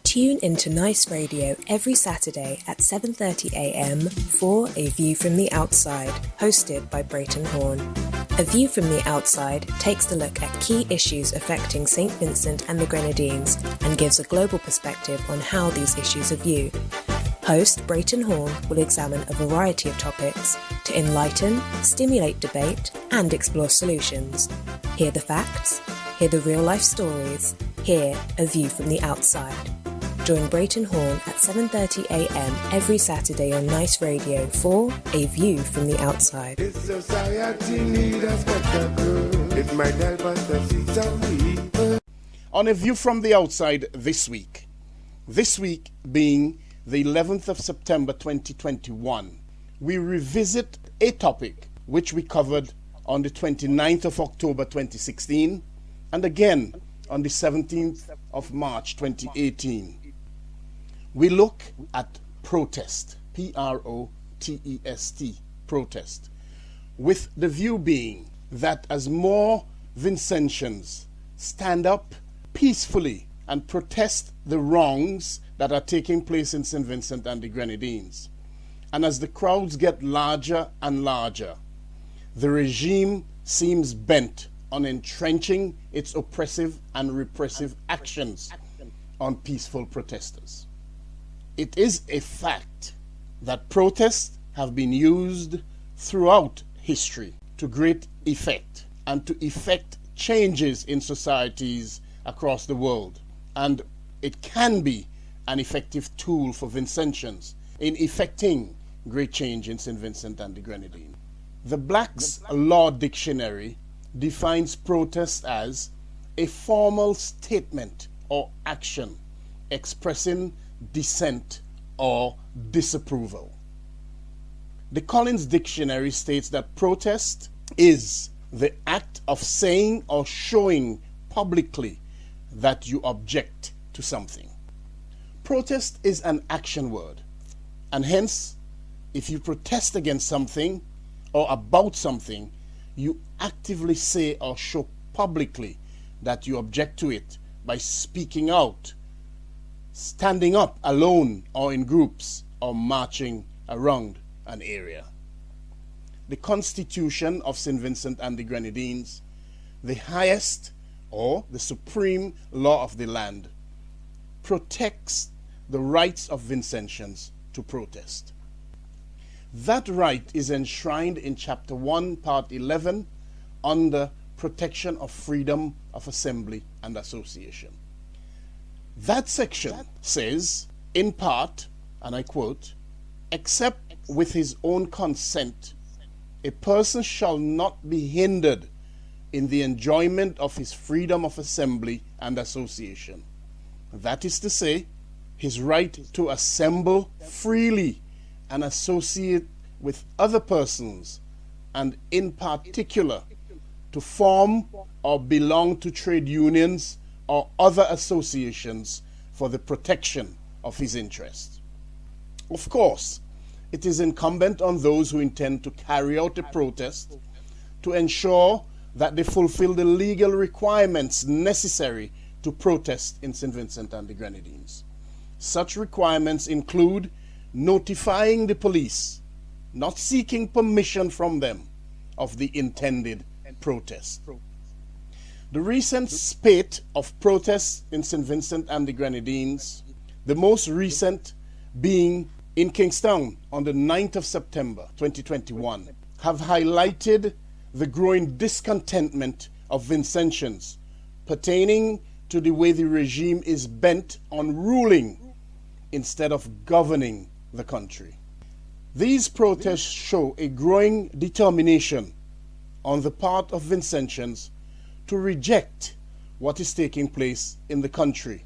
Tune into Nice Radio every Saturday at 7:30 a.m. for A View from the Outside, hosted by Brereton Horne. A View from the Outside takes a look at key issues affecting St Vincent and the Grenadines and gives a global perspective on how these issues are viewed. Host Brereton Horne will examine a variety of topics to enlighten, stimulate debate, and explore solutions. Hear the facts, hear the real-life stories, hear A View from the Outside. Join Brereton Horne at 7:30 a.m. every Saturday on Nice Radio for A View from the Outside. This society needs a spectacle. It might help us to see some people. On A View from the Outside this week being the 11th of September 2021, we revisit a topic which we covered on the 29th of October 2016 and again on the 17th of March 2018. We look at protest, P-R-O-T-E-S-T, protest, with the view being that as more Vincentians stand up peacefully and protest the wrongs that are taking place in St Vincent and the Grenadines, and as the crowds get larger and larger, the regime seems bent on entrenching its oppressive and repressive actions on peaceful protesters. It is a fact that protests have been used throughout history to great effect and to effect changes in societies across the world. And it can be an effective tool for Vincentians in effecting great change in St. Vincent and the Grenadines. The Black's Law Dictionary defines protest as a formal statement or action expressing dissent or disapproval. The Collins Dictionary states that protest is the act of saying or showing publicly that you object to something. Protest is an action word, and hence, if you protest against something or about something, you actively say or show publicly that you object to it by speaking out, standing up alone or in groups, or marching around an area. The Constitution of St. Vincent and the Grenadines, the highest or the supreme law of the land, protects the rights of Vincentians to protest. That right is enshrined in Chapter 1, Part 11, under Protection of Freedom of Assembly and Association. That section says, in part, and I quote, "Except with his own consent, a person shall not be hindered in the enjoyment of his freedom of assembly and association." That is to say, his right to assemble freely and associate with other persons, and in particular, to form or belong to trade unions or other associations for the protection of his interests. Of course, it is incumbent on those who intend to carry out a protest to ensure that they fulfill the legal requirements necessary to protest in St. Vincent and the Grenadines. Such requirements include notifying the police, not seeking permission from them, of the intended protest. The recent spate of protests in St. Vincent and the Grenadines, the most recent being in Kingstown on the 9th of September 2021, have highlighted the growing discontentment of Vincentians pertaining to the way the regime is bent on ruling instead of governing the country. These protests show a growing determination on the part of Vincentians to reject what is taking place in the country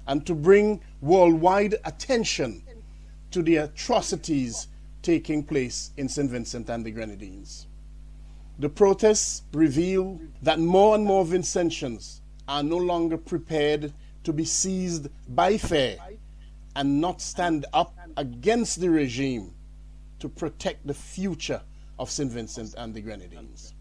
and to bring worldwide attention to the atrocities taking place in St. Vincent and the Grenadines. The protests reveal that more and more Vincentians are no longer prepared to be seized by fear and not stand up against the regime to protect the future of St. Vincent and the Grenadines.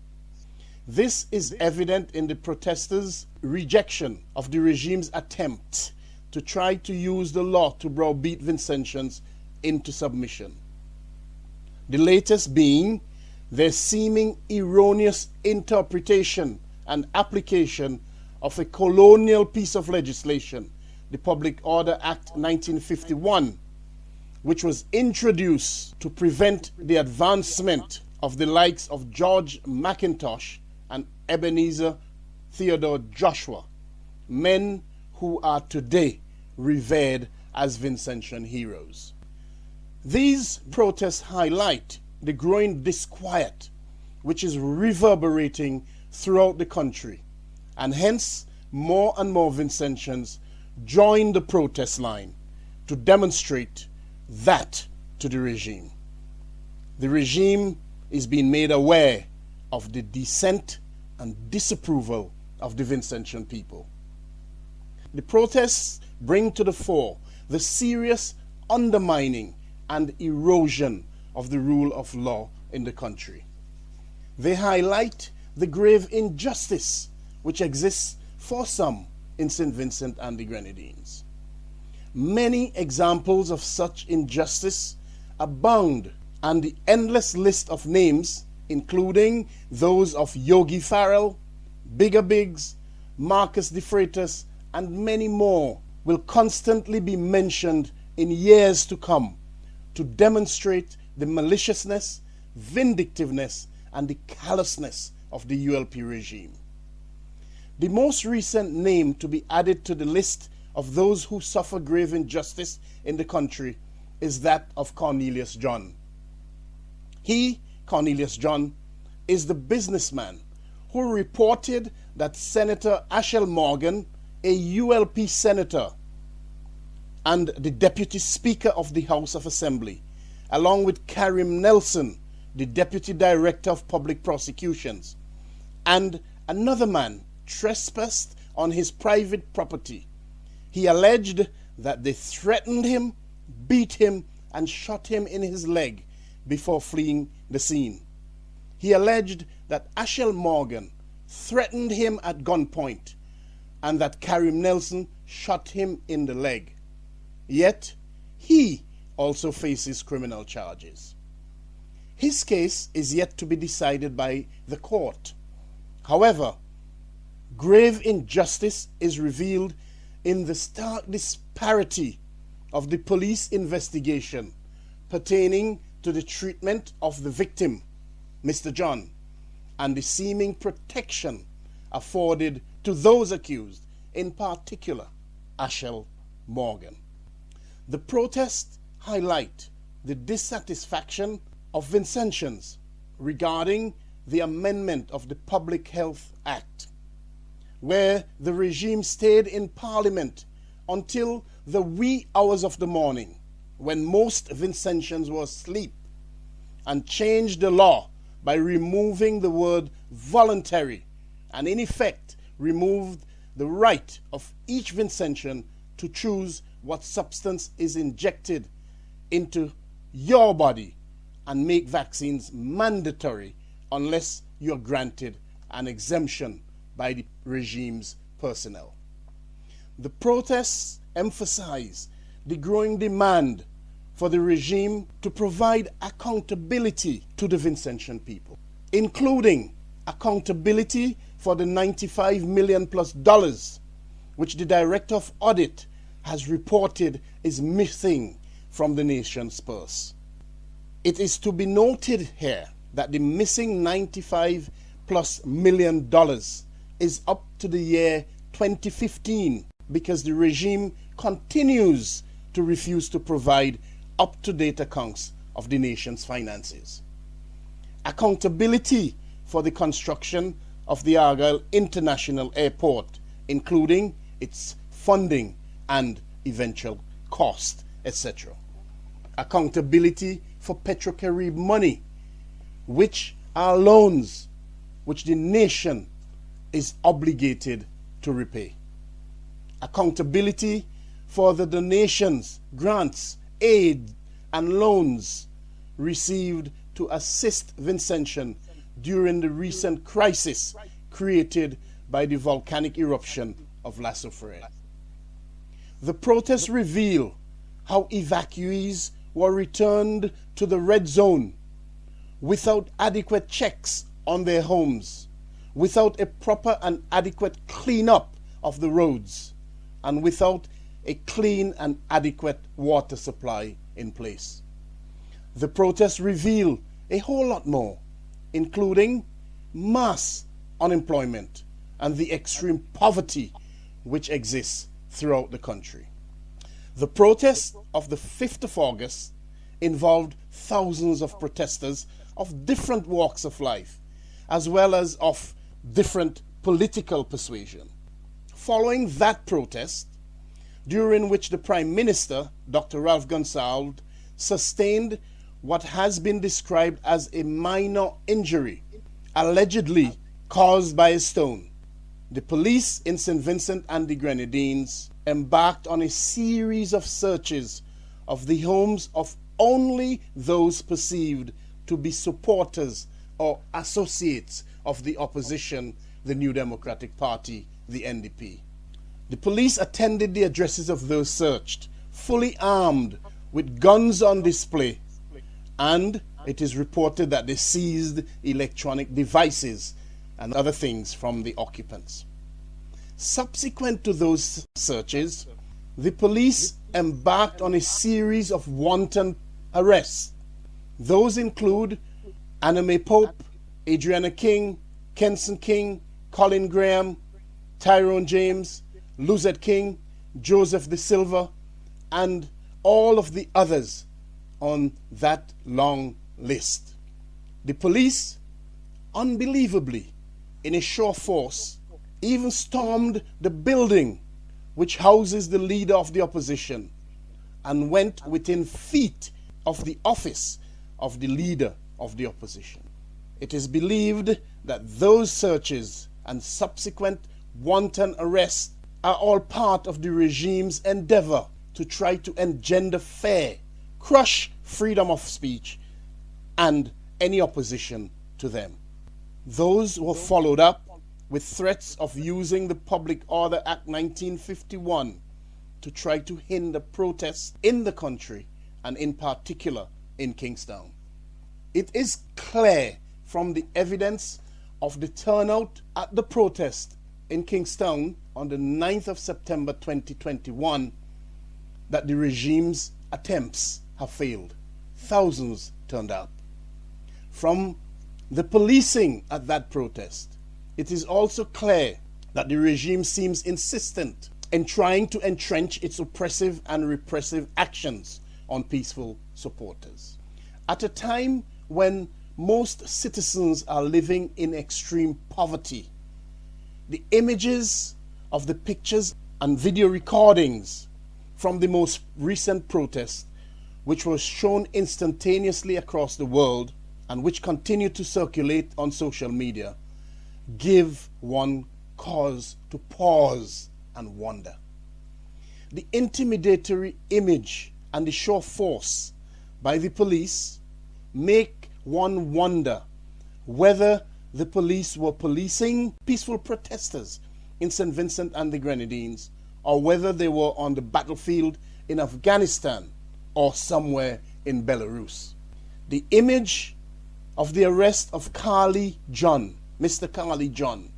This is evident in the protesters' rejection of the regime's attempt to try to use the law to browbeat Vincentians into submission. The latest being their seeming erroneous interpretation and application of a colonial piece of legislation, the Public Order Act 1951, which was introduced to prevent the advancement of the likes of George McIntosh and Ebenezer Theodore Joshua, men who are today revered as Vincentian heroes. These protests highlight the growing disquiet which is reverberating throughout the country, and hence more and more Vincentians join the protest line to demonstrate that to the regime. The regime is being made aware of the dissent and disapproval of the Vincentian people. The protests bring to the fore the serious undermining and erosion of the rule of law in the country. They highlight the grave injustice which exists for some in St Vincent and the Grenadines. Many examples of such injustice abound, and the endless list of names, including those of Yogi Farrell, Bigger Biggs, Marcus de Freitas, and many more, will constantly be mentioned in years to come to demonstrate the maliciousness, vindictiveness, and the callousness of the ULP regime. The most recent name to be added to the list of those who suffer grave injustice in the country is that of Cornelius John. He, Cornelius John, is the businessman who reported that Senator Ashel Morgan, a ULP senator and the Deputy Speaker of the House of Assembly, along with Karim Nelson, the Deputy Director of Public Prosecutions, and another man trespassed on his private property. He alleged that they threatened him, beat him, and shot him in his leg before fleeing the scene. He alleged that Ashel Morgan threatened him at gunpoint and that Karim Nelson shot him in the leg. Yet, he also faces criminal charges. His case is yet to be decided by the court. However, grave injustice is revealed in the stark disparity of the police investigation pertaining to the treatment of the victim, Mr. John, and the seeming protection afforded to those accused, in particular, Ashel Morgan. The protests highlight the dissatisfaction of Vincentians regarding the amendment of the Public Health Act, where the regime stayed in Parliament until the wee hours of the morning, when most Vincentians were asleep, and changed the law by removing the word voluntary, and in effect removed the right of each Vincentian to choose what substance is injected into your body and make vaccines mandatory unless you're granted an exemption by the regime's personnel. The protests emphasize the growing demand for the regime to provide accountability to the Vincentian people, including accountability for the $95 million plus which the Director of Audit has reported is missing from the nation's purse. It is to be noted here that the missing $95 plus million is up to the year 2015 because the regime continues to refuse to provide up-to-date accounts of the nation's finances. Accountability for the construction of the Argyle International Airport, including its funding and eventual cost, etc. Accountability for Petrocarib money, which are loans which the nation is obligated to repay. Accountability for the donations, grants, aid, and loans received to assist Vincentian during the recent crisis created by the volcanic eruption of La Soufrière. The protests reveal how evacuees were returned to the red zone without adequate checks on their homes, without a proper and adequate cleanup of the roads, and without a clean and adequate water supply in place. The protests reveal a whole lot more, including mass unemployment and the extreme poverty which exists throughout the country. The protests of the 5th of August involved thousands of protesters of different walks of life, as well as of different political persuasion. Following that protest, during which the Prime Minister, Dr. Ralph Gonsalves, sustained what has been described as a minor injury, allegedly caused by a stone, the police in St Vincent and the Grenadines embarked on a series of searches of the homes of only those perceived to be supporters or associates of the opposition, the New Democratic Party, the NDP. The police attended the addresses of those searched, fully armed with guns on display, and it is reported that they seized electronic devices and other things from the occupants. Subsequent to those searches, the police embarked on a series of wanton arrests. Those include Anna Mae Pope, Adriana King, Kenson King, Colin Graham, Tyrone James, Luzette King, Joseph De Silva, and all of the others on that long list. The police, unbelievably, in a show of force, even stormed the building which houses the leader of the opposition and went within feet of the office of the leader of the opposition. It is believed that those searches and subsequent wanton arrests are all part of the regime's endeavor to try to engender fear, crush freedom of speech, and any opposition to them. Those were followed up with threats of using the Public Order Act 1951 to try to hinder protests in the country and in particular in Kingstown. It is clear from the evidence of the turnout at the protest in Kingstown on the 9th of September 2021 that the regime's attempts have failed. Thousands turned out. From the policing at that protest, it is also clear that the regime seems insistent in trying to entrench its oppressive and repressive actions on peaceful supporters. At a time when most citizens are living in extreme poverty, the images of the pictures and video recordings from the most recent protest, which was shown instantaneously across the world and which continue to circulate on social media, give one cause to pause and wonder. The intimidatory image and the show of force by the police make one wonder whether the police were policing peaceful protesters in St Vincent and the Grenadines, or whether they were on the battlefield in Afghanistan or somewhere in Belarus. The image of the arrest of Carly John, Mr. Carly John,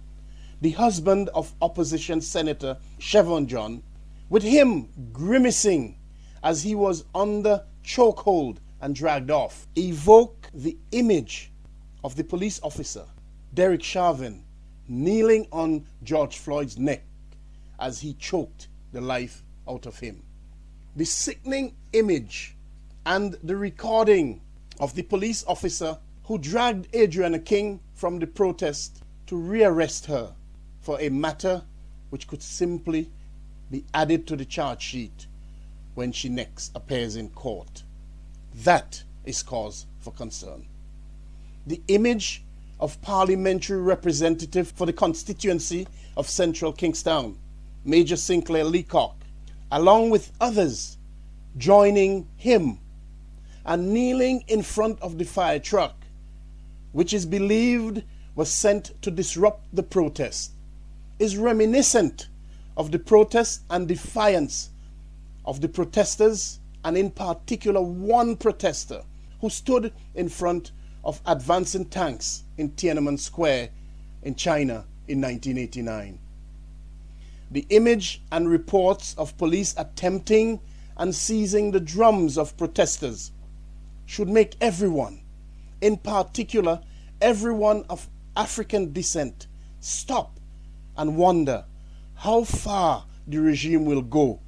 the husband of opposition Senator Chevron John, with him grimacing as he was under chokehold and dragged off, evoke the image of the police officer, Derek Chauvin, kneeling on George Floyd's neck as he choked the life out of him. The sickening image and the recording of the police officer who dragged Adriana King from the protest to rearrest her for a matter which could simply be added to the charge sheet when she next appears in court. That is cause for concern. The image of parliamentary representative for the constituency of Central Kingstown, Major Sinclair Leacock, along with others joining him and kneeling in front of the fire truck, which is believed was sent to disrupt the protest, is reminiscent of the protest and defiance of the protesters, and in particular one protester who stood in front of advancing tanks in Tiananmen Square in China in 1989. The image and reports of police attempting and seizing the drums of protesters should make everyone, in particular everyone of African descent, stop and wonder how far the regime will go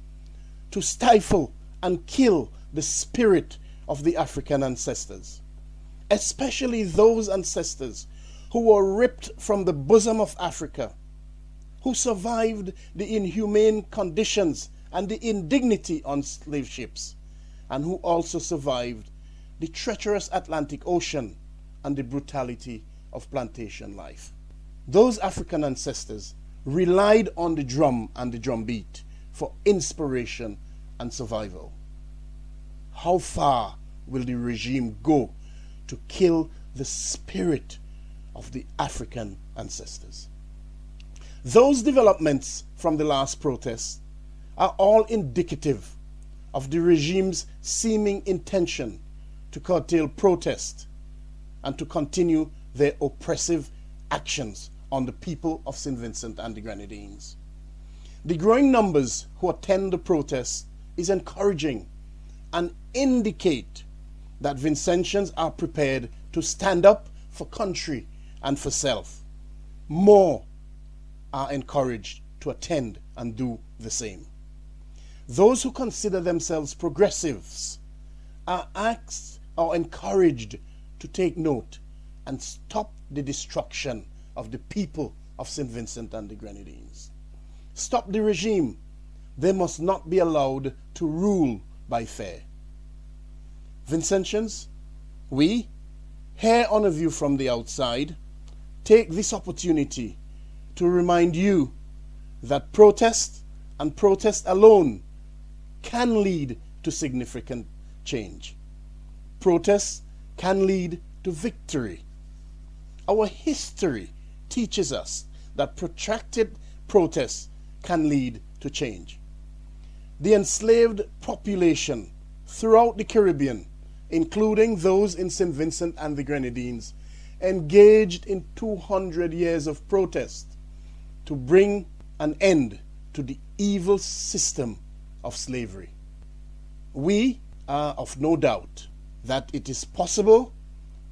to stifle and kill the spirit of the African ancestors, especially those ancestors who were ripped from the bosom of Africa, who survived the inhumane conditions and the indignity on slave ships, and who also survived the treacherous Atlantic Ocean and the brutality of plantation life. Those African ancestors relied on the drum and the drumbeat for inspiration and survival. How far will the regime go to kill the spirit of the African ancestors? Those developments from the last protests are all indicative of the regime's seeming intention to curtail protest and to continue their oppressive actions on the people of St Vincent and the Grenadines. The growing numbers who attend the protests is encouraging and indicate that Vincentians are prepared to stand up for country and for self. More are encouraged to attend and do the same. Those who consider themselves progressives are asked or encouraged to take note and stop the destruction of the people of St Vincent and the Grenadines. Stop the regime. They must not be allowed to rule by fear. Vincentians, we, here on A View from the Outside, take this opportunity to remind you that protest and protest alone can lead to significant change. Protest can lead to victory. Our history teaches us that protracted protests can lead to change. The enslaved population throughout the Caribbean, including those in St. Vincent and the Grenadines, engaged in 200 years of protest to bring an end to the evil system of slavery. We are of no doubt that it is possible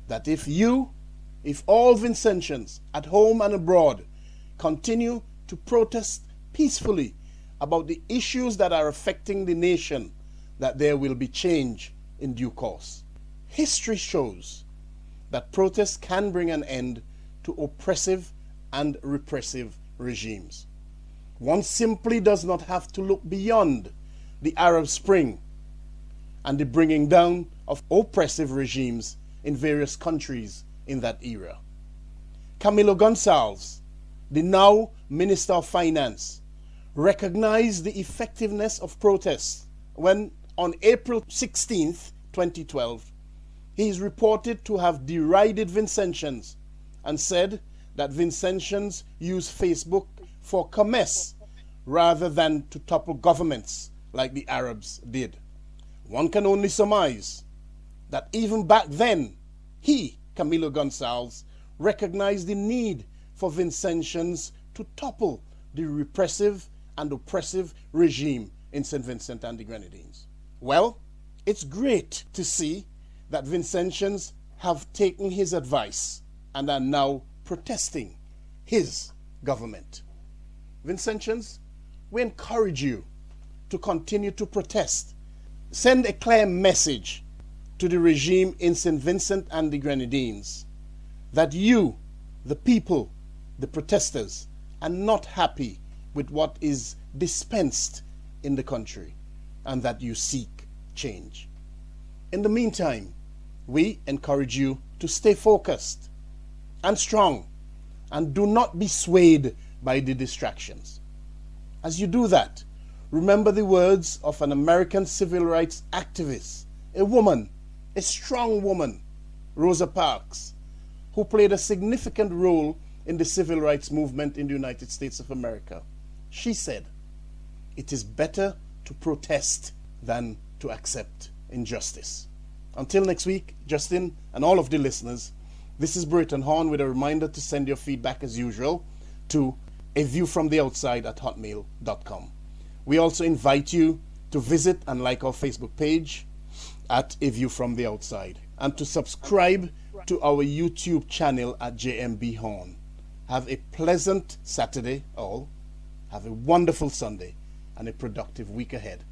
that if all Vincentians at home and abroad continue to protest peacefully about the issues that are affecting the nation, that there will be change in due course. History shows that protests can bring an end to oppressive and repressive regimes. One simply does not have to look beyond the Arab Spring and the bringing down of oppressive regimes in various countries in that era. Camilo Gonzalez, the now Minister of Finance, recognized the effectiveness of protests when, on April 16, 2012, he is reported to have derided Vincentians and said that Vincentians use Facebook for commerce rather than to topple governments like the Arabs did. One can only surmise that even back then, he, Camilo Gonzalez, recognized the need for Vincentians to topple the repressive and oppressive regime in St. Vincent and the Grenadines. Well, it's great to see that Vincentians have taken his advice and are now protesting his government. Vincentians, we encourage you to continue to protest. Send a clear message to the regime in St. Vincent and the Grenadines that you, the people, the protesters, are not happy with what is dispensed in the country and that you seek change. In the meantime, we encourage you to stay focused and strong and do not be swayed by the distractions. As you do that, remember the words of an American civil rights activist, a woman, a strong woman, Rosa Parks, who played a significant role in the civil rights movement in the United States of America. She said, "It is better to protest than to accept injustice. Until next week, Justin and all of the listeners, this is Brereton Horne with a reminder to send your feedback as usual to aviewfromtheoutside@hotmail.com. We also invite you to visit and like our Facebook page at A View From The Outside and to subscribe to our YouTube channel at JMB Horne. Have a pleasant Saturday all. Have a wonderful Sunday and a productive week ahead.